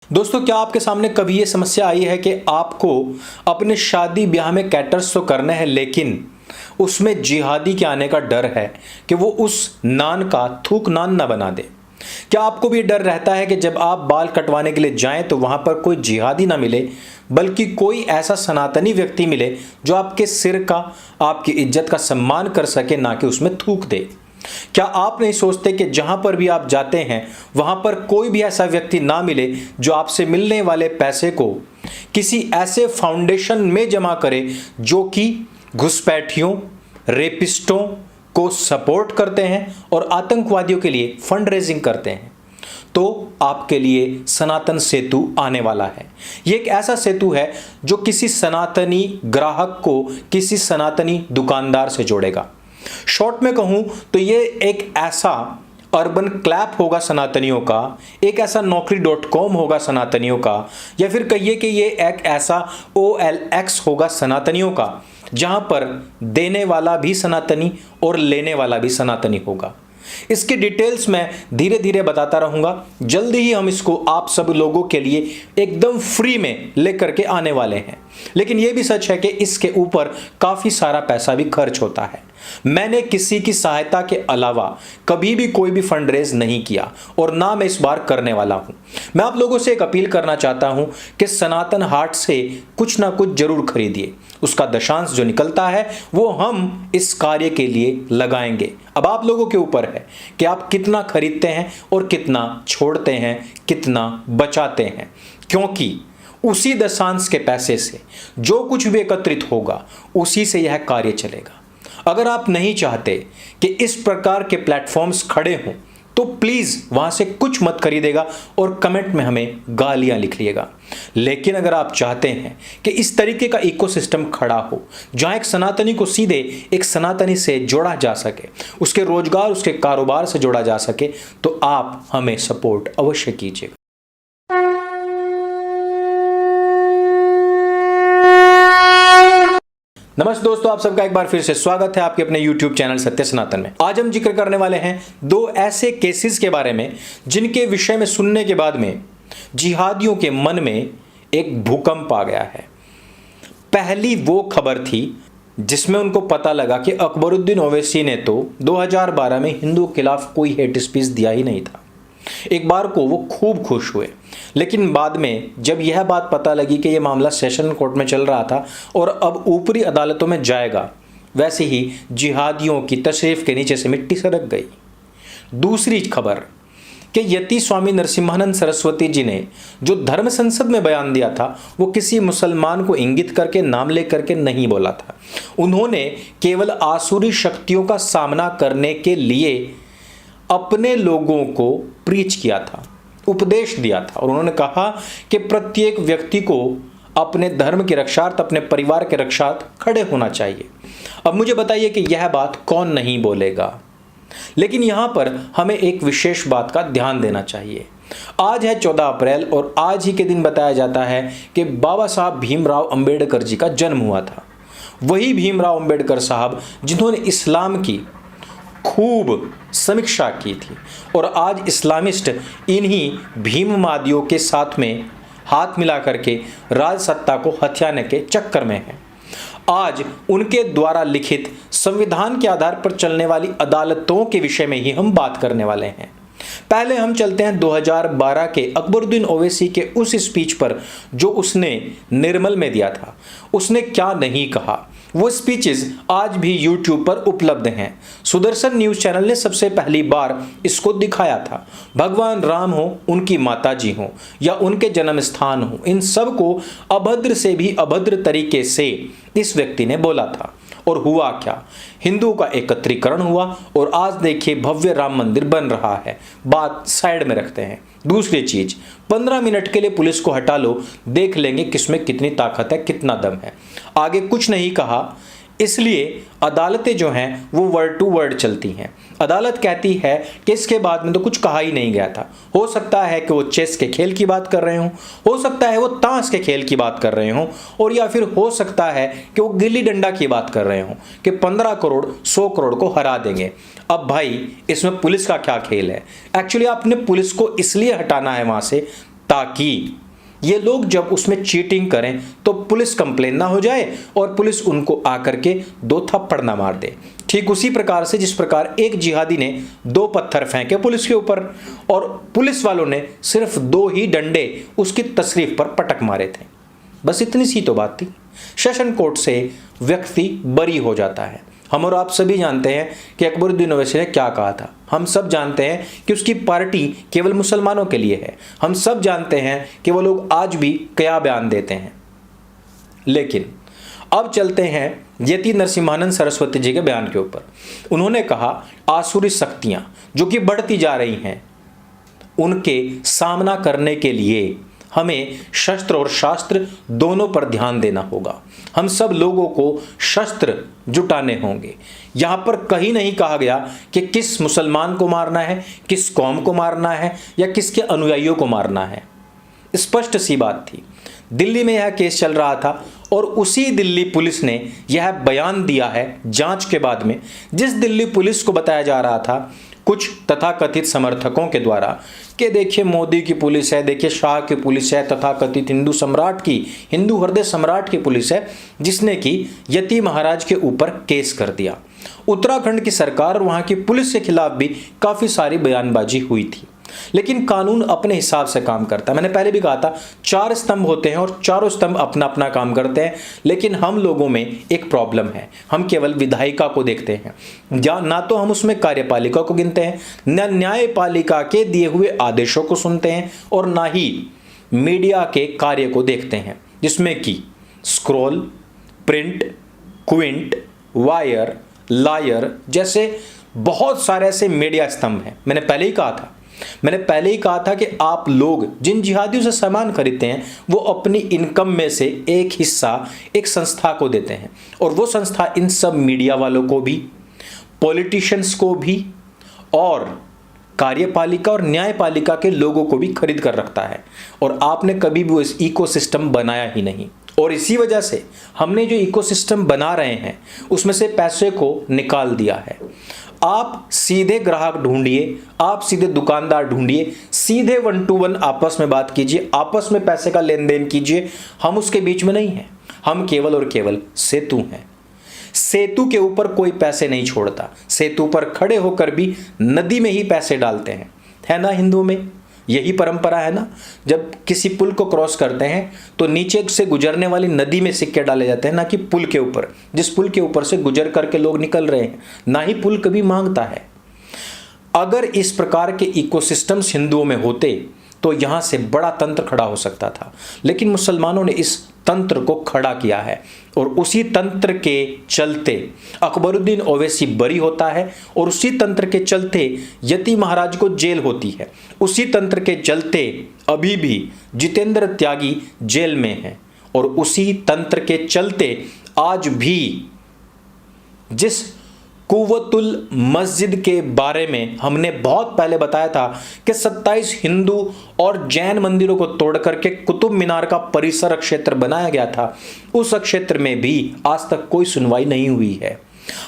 दोस्तों, क्या आपके सामने कभी ये समस्या आई है कि आपको अपने शादी ब्याह में कैटर्स तो करने हैं, लेकिन उसमें जिहादी के आने का डर है कि वो उस नान का थूक नान ना बना दे। क्या आपको भी डर रहता है कि जब आप बाल कटवाने के लिए जाएं तो वहां पर कोई जिहादी ना मिले, बल्कि कोई ऐसा सनातनी व्यक्ति मिले जो आपके सिर का, आपकी इज्जत का सम्मान कर सके, ना कि उसमें थूक दे। क्या आप नहीं सोचते कि जहां पर भी आप जाते हैं वहां पर कोई भी ऐसा व्यक्ति ना मिले जो आपसे मिलने वाले पैसे को किसी ऐसे फाउंडेशन में जमा करे जो कि घुसपैठियों, रेपिस्टों को सपोर्ट करते हैं और आतंकवादियों के लिए फंड रेजिंग करते हैं? तो आपके लिए सनातन सेतु आने वाला है। यह एक ऐसा सेतु है जो किसी सनातनी ग्राहक को किसी सनातनी दुकानदार से जोड़ेगा। शॉर्ट में कहूं तो ये एक ऐसा अर्बन क्लैप होगा सनातनियों का, एक ऐसा naukri.com होगा सनातनियों का, या फिर कहिए कि ये एक ऐसा OLX होगा सनातनियों का, जहां पर देने वाला भी सनातनी और लेने वाला भी सनातनी होगा। इसके डिटेल्स मैं धीरे धीरे बताता रहूंगा। जल्दी ही हम इसको आप सब लोगों के लिए एकदम फ्री में लेकर के आने वाले हैं। लेकिन यह भी सच है कि इसके ऊपर काफी सारा पैसा भी खर्च होता है। मैंने किसी की सहायता के अलावा कभी भी कोई भी फंड रेज नहीं किया और ना मैं इस बार करने वाला हूं। मैं आप लोगों से एक अपील करना चाहता हूं कि सनातन हाट से कुछ ना कुछ जरूर खरीदिए। उसका दशांश जो निकलता है वो हम इस कार्य के लिए लगाएंगे। अब आप लोगों के ऊपर है कि आप कितना खरीदते हैं और कितना छोड़ते हैं, कितना बचाते हैं, क्योंकि उसी दशांश के पैसे से जो कुछ भी एकत्रित होगा उसी से यह कार्य चलेगा। अगर आप नहीं चाहते कि इस प्रकार के प्लेटफॉर्म्स खड़े हों तो प्लीज वहां से कुछ मत खरीदेगा और कमेंट में हमें गालियां लिख लिएगा। लेकिन अगर आप चाहते हैं कि इस तरीके का इकोसिस्टम खड़ा हो जहां एक सनातनी को सीधे एक सनातनी से जोड़ा जा सके, उसके रोजगार, उसके कारोबार से जोड़ा जा सके, तो आप हमें सपोर्ट अवश्य कीजिएगा। नमस्ते दोस्तों, आप सबका एक बार फिर से स्वागत है आपके अपने YouTube चैनल सत्य सनातन में। आज हम जिक्र करने वाले हैं दो ऐसे केसेस के बारे में जिनके विषय में सुनने के बाद में जिहादियों के मन में एक भूकंप आ गया है। पहली वो खबर थी जिसमें उनको पता लगा कि अकबरुद्दीन ओवैसी ने तो 2012 में हिंदुओं के खिलाफ कोई हेट स्पीच दिया ही नहीं था। एक बार को वो खूब खुश हुए, लेकिन बाद में जब यह बात पता लगी कि यह मामला सेशन कोर्ट में चल रहा था और अब ऊपरी अदालतों में जाएगा, वैसे ही जिहादियों की तशरीफ के नीचे से मिट्टी सरक गई। दूसरी खबर कि यति स्वामी नरसिम्हानंद सरस्वती जी ने जो धर्म संसद में बयान दिया था वो किसी मुसलमान को इंगित करके, नाम लेकर के नहीं बोला था। उन्होंने केवल आसुरी शक्तियों का सामना करने के लिए अपने लोगों को प्रीच किया था, उपदेश दिया था, और उन्होंने कहा कि प्रत्येक व्यक्ति को अपने धर्म की रक्षार्थ, अपने परिवार के रक्षार्थ खड़े होना चाहिए। अब मुझे बताइए कि यह बात कौन नहीं बोलेगा, लेकिन यहां पर हमें एक विशेष बात का ध्यान देना चाहिए। आज है 14 अप्रैल और आज ही के दिन बताया जाता है कि बाबा साहब भीमराव अंबेडकर जी का जन्म हुआ था। वही भीमराव अंबेडकर साहब जिन्होंने इस्लाम की खूब समीक्षा की थी और आज इस्लामिस्ट इन्हीं भीमवादियों के साथ में हाथ मिला करके राज सत्ता को हथियाने के चक्कर में हैं। आज उनके द्वारा लिखित संविधान के आधार पर चलने वाली अदालतों के विषय में ही हम बात करने वाले हैं। पहले हम चलते हैं 2012 के अकबरुद्दीन ओवैसी के उस स्पीच पर जो उसने निर्मल में दिया था। उसने क्या नहीं कहा, वो स्पीचेस आज भी YouTube पर उपलब्ध हैं। सुदर्शन न्यूज चैनल ने सबसे पहली बार इसको दिखाया था। भगवान राम हो, उनकी माता जी हो या उनके जन्म स्थान हो, इन सब को अभद्र से भी अभद्र तरीके से इस व्यक्ति ने बोला था। और हुआ क्या, हिंदुओं का एकत्रीकरण हुआ और आज देखिए भव्य राम मंदिर बन रहा है। बात साइड में रखते हैं। दूसरी चीज, 15 मिनट के लिए पुलिस को हटा लो, देख लेंगे किसमें कितनी ताकत है, कितना दम है। आगे कुछ नहीं कहा, इसलिए अदालतें जो हैं वो वर्ड टू वर्ड चलती हैं। अदालत कहती है कि इसके बाद में तो कुछ कहा ही नहीं गया था। हो सकता है कि वो चेस के खेल की बात कर रहे हों, हो सकता है वो ताश के खेल की बात कर रहे हों, और या फिर हो सकता है कि वो गिल्ली डंडा की बात कर रहे हों कि 15 करोड़ 100 करोड़ को हरा देंगे। अब भाई इसमें पुलिस का क्या खेल है? एक्चुअली आपने पुलिस को इसलिए हटाना है वहां से ताकि ये लोग जब उसमें चीटिंग करें तो पुलिस कंप्लेन ना हो जाए और पुलिस उनको आकर के 2 थप्पड़ ना मार दे। ठीक उसी प्रकार से जिस प्रकार एक जिहादी ने 2 पत्थर फेंके पुलिस के ऊपर और पुलिस वालों ने सिर्फ 2 ही डंडे उसकी तशरीफ पर पटक मारे थे। बस इतनी सी तो बात थी। सेशन कोर्ट से व्यक्ति बरी हो जाता है। हम और आप सभी जानते हैं कि अकबरुद्दीन ओवैसी ने क्या कहा था। हम सब जानते हैं कि उसकी पार्टी केवल मुसलमानों के लिए है। हम सब जानते हैं कि वो लोग आज भी क्या बयान देते हैं। लेकिन अब चलते हैं यति नरसिम्हानंद सरस्वती जी के बयान के ऊपर। उन्होंने कहा आसुरी शक्तियां जो कि बढ़ती जा रही हैं, उनके सामना करने के लिए हमें शस्त्र और शास्त्र दोनों पर ध्यान देना होगा। हम सब लोगों को शस्त्र जुटाने होंगे। यहाँ पर कहीं नहीं कहा गया कि किस मुसलमान को मारना है, किस कौम को मारना है या किसके अनुयायियों को मारना है। स्पष्ट सी बात थी। दिल्ली में यह केस चल रहा था और उसी दिल्ली पुलिस ने यह बयान दिया है जांच के बाद में, जिस दिल्ली पुलिस को बताया जा रहा था कुछ तथाकथित समर्थकों के द्वारा कि देखिए मोदी की पुलिस है, देखिए शाह की पुलिस है, तथाकथित हिंदू सम्राट की, हिंदू हृदय सम्राट की पुलिस है, जिसने कि यति महाराज के ऊपर केस कर दिया। उत्तराखंड की सरकार और वहां की पुलिस के खिलाफ भी काफी सारी बयानबाजी हुई थी। लेकिन कानून अपने हिसाब से काम करता है। मैंने पहले भी कहा था 4 स्तंभ होते हैं और चारों स्तंभ अपना अपना काम करते हैं। लेकिन हम लोगों में एक प्रॉब्लम है, हम केवल विधायिका को देखते हैं, ना तो हम उसमें कार्यपालिका को गिनते हैं, न न्यायपालिका के दिए हुए आदेशों को सुनते हैं और ना ही मीडिया के कार्य को देखते हैं, जिसमें कि Scroll, Print, Quint, Wire, Liar जैसे बहुत सारे ऐसे मीडिया स्तंभ हैं। मैंने पहले ही कहा था कि आप लोग जिन जिहादियों से सामान खरीदते हैं वो अपनी इनकम में से एक हिस्सा एक संस्था को देते हैं और वो संस्था इन सब मीडिया वालों को भी, पॉलिटिशियंस को भी और कार्यपालिका और न्यायपालिका के लोगों को भी खरीद कर रखता है। और आपने कभी भी वो इस इकोसिस्टम बनाया ही नहीं और इसी वजह से हमने जो इकोसिस्टम बना रहे हैं उसमें से पैसे को निकाल दिया है। आप सीधे ग्राहक ढूंढिए, आप सीधे दुकानदार ढूंढिए, सीधे 1 to 1 आपस में बात कीजिए, आपस में पैसे का लेन देन कीजिए। हम उसके बीच में नहीं हैं, हम केवल और केवल सेतु हैं। सेतु के ऊपर कोई पैसे नहीं छोड़ता, सेतु पर खड़े होकर भी नदी में ही पैसे डालते हैं, है ना। हिंदुओं में यही परंपरा है ना। जब किसी पुल को क्रॉस करते हैं तो नीचे से गुजरने वाली नदी में सिक्के डाले जाते हैं, ना कि पुल के ऊपर, जिस पुल के ऊपर से गुजर करके लोग निकल रहे हैं, ना ही पुल कभी मांगता है। अगर इस प्रकार के इकोसिस्टम्स हिंदुओं में होते तो यहां से बड़ा तंत्र खड़ा हो सकता था। लेकिन मुसलमानों ने इस तंत्र को खड़ा किया है और उसी तंत्र के चलते अकबरुद्दीन ओवैसी बरी होता है और उसी तंत्र के चलते यति महाराज को जेल होती है। उसी तंत्र के चलते अभी भी जितेंद्र त्यागी जेल में है और उसी तंत्र के चलते आज भी जिस कुव्वतुल मस्जिद के बारे में हमने बहुत पहले बताया था कि 27 हिंदू और जैन मंदिरों को तोड़ करके कुतुब मीनार का परिसर क्षेत्र बनाया गया था, उस क्षेत्र में भी आज तक कोई सुनवाई नहीं हुई है।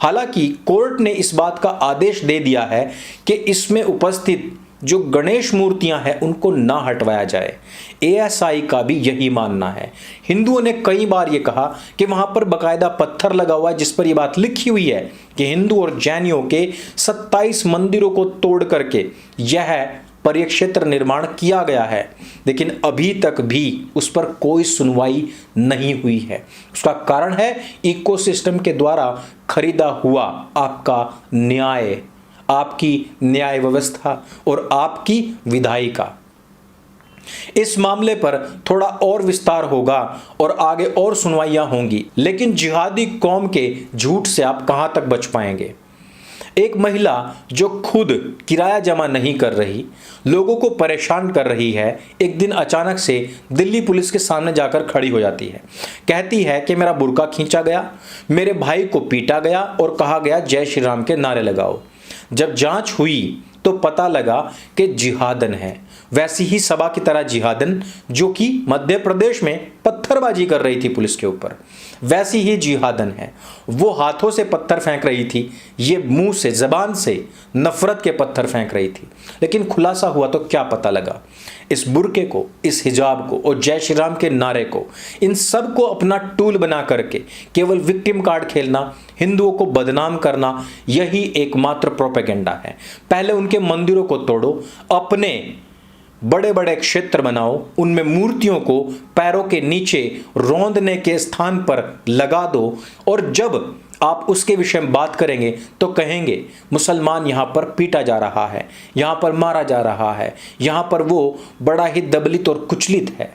हालांकि कोर्ट ने इस बात का आदेश दे दिया है कि इसमें उपस्थित जो गणेश मूर्तियां हैं उनको ना हटवाया जाए। एएसआई का भी यही मानना है। हिंदुओं ने कई बार ये कहा कि वहां पर बकायदा पत्थर लगा हुआ है जिस पर यह बात लिखी हुई है कि हिंदू और जैनियों के 27 मंदिरों को तोड़ करके यह परिक्षेत्र निर्माण किया गया है, लेकिन अभी तक भी उस पर कोई सुनवाई नहीं हुई है। उसका कारण है इकोसिस्टम के द्वारा खरीदा हुआ आपका न्याय, आपकी न्याय व्यवस्था और आपकी विधायिका। इस मामले पर थोड़ा और विस्तार होगा और आगे और सुनवाइयां होंगी, लेकिन जिहादी कौम के झूठ से आप कहां तक बच पाएंगे। एक महिला जो खुद किराया जमा नहीं कर रही, लोगों को परेशान कर रही है, एक दिन अचानक से दिल्ली पुलिस के सामने जाकर खड़ी हो जाती है। कहती है कि मेरा बुर्का खींचा गया, मेरे भाई को पीटा गया और कहा गया जय श्री राम के नारे लगाओ। जब जांच हुई तो तो पता लगा कि जिहादन है, वैसी ही सबा की तरह जिहादन जो कि मध्य प्रदेश में पत्थरबाजी कर रही थी पुलिस के ऊपर, वैसी ही जिहादन है। वो हाथों से पत्थर फेंक रही थी, ये मुंह से जबान से नफरत के पत्थर फेंक रही थी। लेकिन खुलासा हुआ तो क्या पता लगा, इस बुर्के को, इस हिजाब को और जय श्री राम के नारे को, इन सब को अपना टूल बना करके केवल विक्टिम कार्ड खेलना, हिंदुओं को बदनाम करना, यही एकमात्र प्रोपेगेंडा है। पहले उनके मंदिरों को तोड़ो, अपने बड़े बड़े क्षेत्र बनाओ, उनमें मूर्तियों को पैरों के नीचे रौंदने के स्थान पर लगा दो, और जब आप उसके विषय में बात करेंगे तो कहेंगे मुसलमान यहाँ पर पीटा जा रहा है, यहाँ पर मारा जा रहा है, यहाँ पर वो बड़ा ही दबलित और कुचलित है।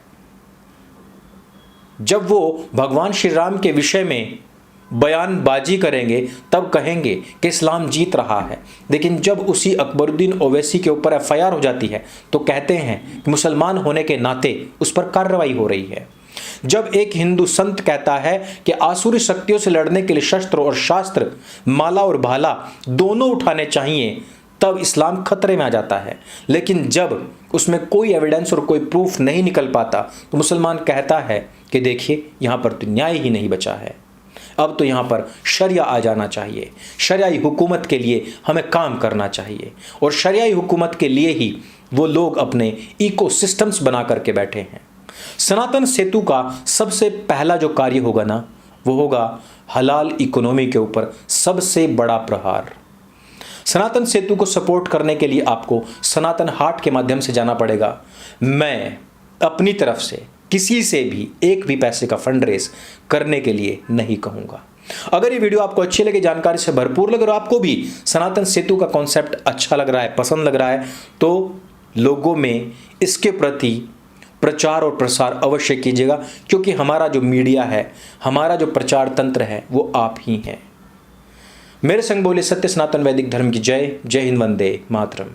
जब वो भगवान श्री राम के विषय में बयानबाजी करेंगे तब कहेंगे कि इस्लाम जीत रहा है। लेकिन जब उसी अकबरुद्दीन ओवैसी के ऊपर FIR हो जाती है तो कहते हैं कि मुसलमान होने के नाते उस पर कार्रवाई हो रही है। जब एक हिंदू संत कहता है कि आसुरी शक्तियों से लड़ने के लिए शस्त्र और शास्त्र, माला और भाला दोनों उठाने चाहिए, तब इस्लाम खतरे में आ जाता है। लेकिन जब उसमें कोई एविडेंस और कोई प्रूफ नहीं निकल पाता तो मुसलमान कहता है कि देखिए यहाँ पर तो न्याय ही नहीं बचा है, अब तो यहाँ पर शरिया आ जाना चाहिए, शरियाई हुकूमत के लिए हमें काम करना चाहिए। और शरियाई हुकूमत के लिए ही वो लोग अपने इकोसिस्टम्स बना करके बैठे हैं। सनातन सेतु का सबसे पहला जो कार्य होगा ना, वो होगा हलाल इकोनॉमी के ऊपर सबसे बड़ा प्रहार। सनातन सेतु को सपोर्ट करने के लिए आपको सनातन हाट के माध्यम से जाना पड़ेगा। मैं अपनी तरफ से किसी से भी एक भी पैसे का फंड रेस करने के लिए नहीं कहूंगा। अगर ये वीडियो आपको अच्छी लगे, जानकारी से भरपूर लगे और आपको भी सनातन सेतु का कॉन्सेप्ट अच्छा लग रहा है, पसंद लग रहा है, तो लोगों में इसके प्रति प्रचार और प्रसार अवश्य कीजिएगा, क्योंकि हमारा जो मीडिया है, हमारा जो प्रचार तंत्र है, वो आप ही हैं। मेरे संग बोले सत्य सनातन वैदिक धर्म की जय। जय हिंद, वंदे मातरम।